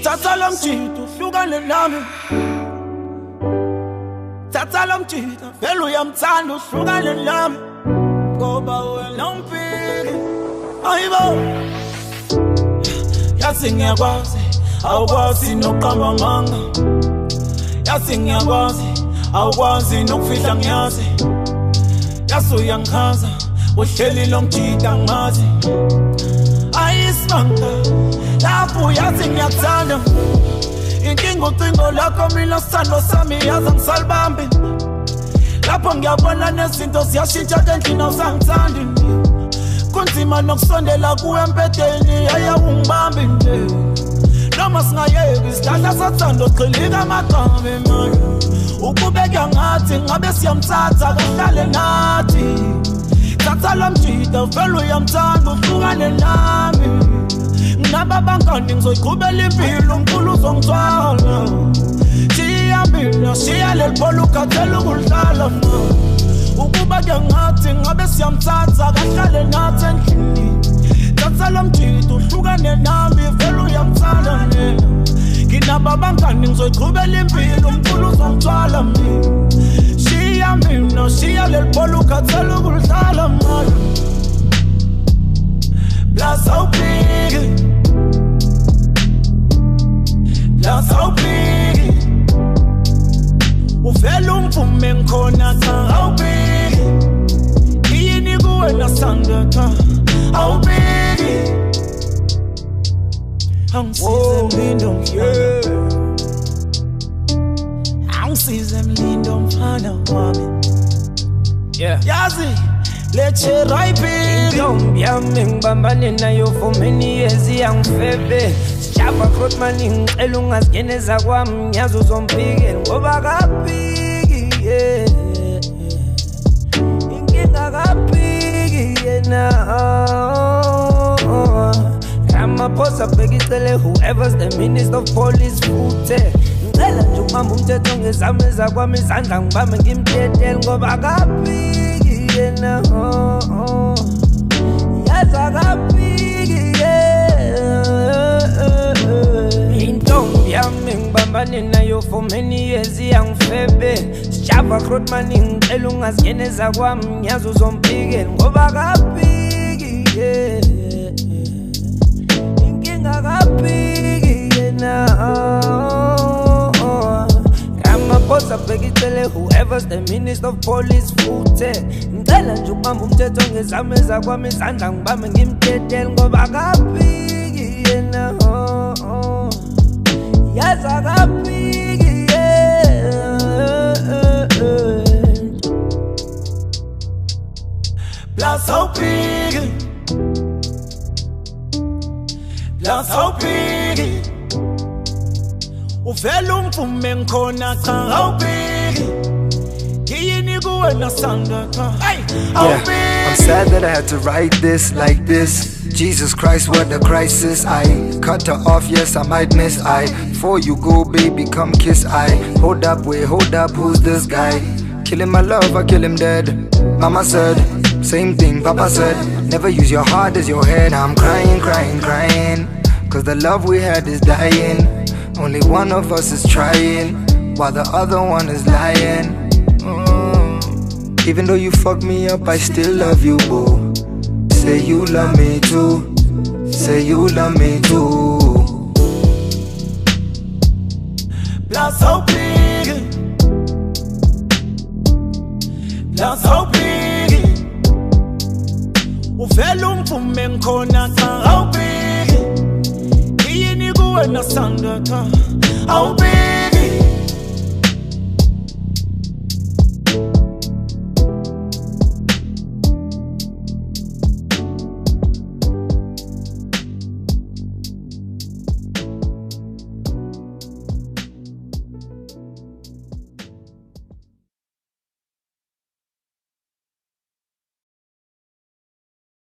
Thatha lo mjito uhlukane nami. Thatha lo mjito vele uyamthanda uhlukane nami. Ngoba wena umpiki. Ayibo. Yazi ngiyakwazi awukwazi noqamba amanga. Yazi ngiyakwazi awukwazi nokufihla ngiyazi. Yazi uyangikhaza uhleli lo mjito ngazi. Ayismanga lapho yazi ngiyakuthanda. Inkinga ucingo lakho mina sithando sami yazi ngisalibambi. Lapho ngiyabona nezinto ziyashintsha endlini awusangithandi. Kunzima nokusondela kuwe empedeni ayawungibambi nje. Noma singayeki isihlahla sathanda ogxilika amagama emali. Ukubeka ngathi ngabe siyamthatha kahlale nathi. Thatha lo mjito vele uyamthanda uhlukane nami. Ngaba bangani ngizoyiqhubela impilo uNkulunkulu uzongithwala. Shiya mina shiya leli bhola ukhathele ukudlala ma. Ukuba ke ngathi ngabe siyamthatha kahlale nathi endlini. Thatha lo mjito uhlukane nami vele uyamthanda nina. Nginaba bangani ngizoyiqhubela impilo uNkulunkulu uzongithwala mina. Shiya mina shiya leli bhola ukhathele ukudlala ma. Plus how big, plus how big. Uvela umvume ngikhona cha how big. Yini kuwe nasanda cha how big. Angisize mlindo mfana. Angisize mlindo mfana wami. Yazi leche raipi Dom yami ngibambane nayo for many years iyangifebe. Sijaba Krotman ngicela ungazigeneza kwami ngiyazi uzompikela ngoba kapiki inkinga kapiki yena. Ramaphosa bheka icele whoever's the minister of police futhe. Ngicela nje ubamba umthetho ngezameza kwami izandla ngibambe ngimthethe ngoba kapiki yena. Yaza kapiki intombi yami ngibambane nayo for many years iyangifebe. Sijaba Krotman ngicela ungazigeneza kwami ngiyazi uzompikela ngoba kapiki inkinga kapiki yena. Ramaphosa bheka icele whoever's the minister of police futhe. Ngicela nje ubamba umthetho ngezameza kwami izandla ngibambe ngimthethe ngoba kapiki yena. Yaza kapiki plus how big, plus how big. Uvela umvume ngikhona cha how big. Yini kuwe nasanda cha how big. I'm sad that I had to write this like this. Jesus Christ, what a crisis. I cut her off, yes, I might miss. Before you go, baby, come kiss. Hold up, wait, hold up, who's this guy? Killing my love, I kill him dead. Mama said, same thing, Papa said. Never use your heart as your head. I'm crying, crying, crying. Cause the love we had is dying. Only one of us is trying, while the other one is lying. Even though you fucked me up, I still love you, boo. Say you love me too. Say you love me too. Plus how big, plus how big. Uvela umvume ngikhona cha how big. Yini kuwe nasanda cha how big.